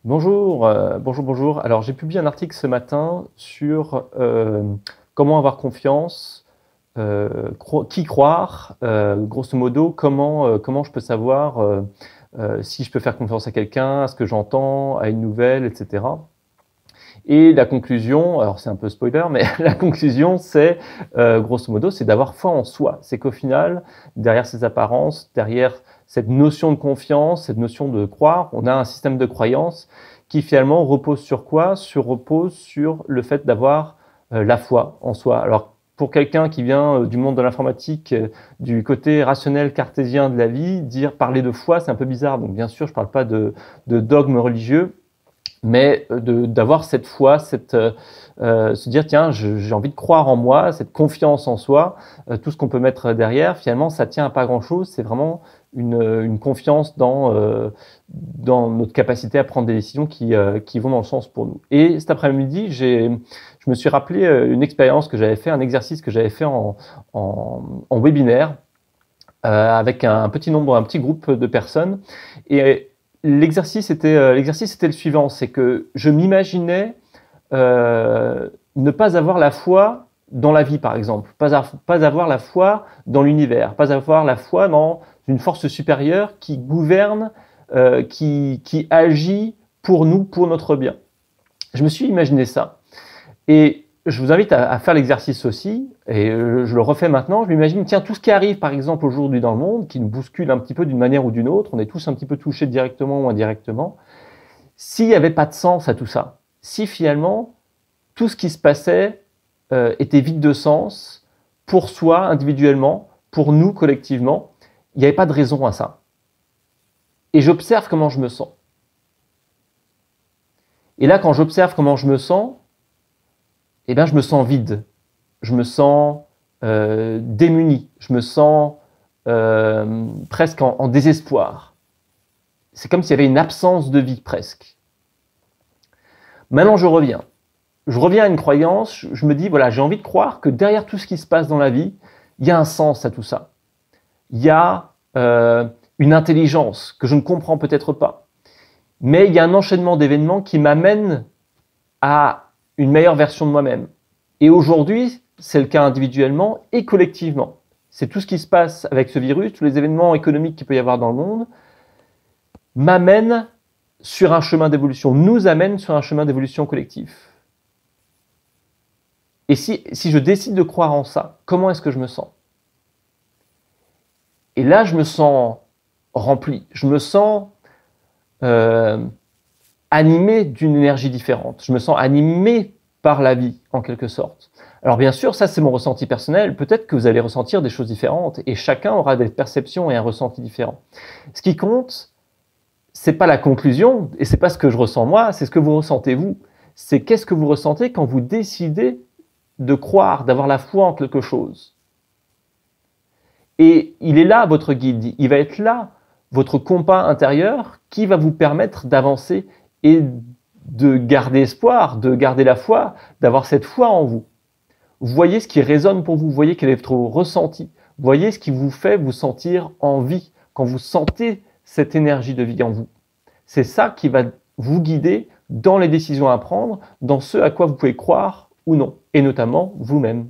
Bonjour, bonjour. Alors, j'ai publié un article ce matin sur comment avoir confiance, qui croire, grosso modo, comment je peux savoir si je peux faire confiance à quelqu'un, à ce que j'entends, à une nouvelle, etc. Et la conclusion, alors c'est un peu spoiler, mais la conclusion, c'est grosso modo, c'est d'avoir foi en soi. C'est qu'au final, derrière ces apparences, derrière cette notion de confiance, cette notion de croire, on a un système de croyance qui finalement repose sur quoi? Repose sur le fait d'avoir la foi en soi. Alors pour quelqu'un qui vient du monde de l'informatique, du côté rationnel cartésien de la vie, parler de foi, c'est un peu bizarre. Donc bien sûr, je ne parle pas de dogme religieux, mais d'avoir cette foi, se dire tiens, j'ai envie de croire en moi, cette confiance en soi, tout ce qu'on peut mettre derrière, finalement, ça tient à pas grand-chose. C'est vraiment une confiance dans notre capacité à prendre des décisions qui vont dans le sens pour nous. Et cet après-midi, je me suis rappelé une expérience que j'avais fait, un exercice que j'avais fait en webinaire avec un petit groupe de personnes. Et l'exercice était le suivant, c'est que je m'imaginais ne pas avoir la foi dans la vie, par exemple, pas avoir la foi dans l'univers, pas avoir la foi dans une force supérieure qui gouverne, qui agit pour nous, pour notre bien. Je me suis imaginé ça. Et je vous invite à faire l'exercice aussi, et je le refais maintenant. Je m'imagine, tiens, tout ce qui arrive, par exemple, aujourd'hui dans le monde, qui nous bouscule un petit peu d'une manière ou d'une autre, on est tous un petit peu touchés directement ou indirectement, s'il n'y avait pas de sens à tout ça, si finalement, tout ce qui se passait était vide de sens, pour soi, individuellement, pour nous, collectivement, il n'y avait pas de raison à ça. Et j'observe comment je me sens. Et là, quand j'observe comment je me sens, eh bien, je me sens vide, je me sens démuni, je me sens presque en désespoir. C'est comme s'il y avait une absence de vie presque. Maintenant, je reviens. Je reviens à une croyance, je me dis, voilà, j'ai envie de croire que derrière tout ce qui se passe dans la vie, il y a un sens à tout ça. Il y a une intelligence que je ne comprends peut-être pas. Mais il y a un enchaînement d'événements qui m'amène à une meilleure version de moi-même. Et aujourd'hui, c'est le cas individuellement et collectivement. C'est tout ce qui se passe avec ce virus, tous les événements économiques qu'il peut y avoir dans le monde, m'amènent sur un chemin d'évolution, nous amènent sur un chemin d'évolution collective. Et si je décide de croire en ça, comment est-ce que je me sens? Et là, je me sens rempli, je me sens animé d'une énergie différente. Je me sens animé par la vie, en quelque sorte. Alors bien sûr, ça c'est mon ressenti personnel. Peut-être que vous allez ressentir des choses différentes et chacun aura des perceptions et un ressenti différent. Ce qui compte, c'est pas la conclusion et c'est pas ce que je ressens moi, c'est ce que vous ressentez vous. C'est qu'est-ce que vous ressentez quand vous décidez de croire, d'avoir la foi en quelque chose. Et il est là votre guide, il va être là votre compas intérieur qui va vous permettre d'avancer et de garder espoir, de garder la foi, d'avoir cette foi en vous. Voyez ce qui résonne pour vous, voyez quel est votre ressenti, voyez ce qui vous fait vous sentir en vie, quand vous sentez cette énergie de vie en vous. C'est ça qui va vous guider dans les décisions à prendre, dans ce à quoi vous pouvez croire ou non, et notamment vous-même.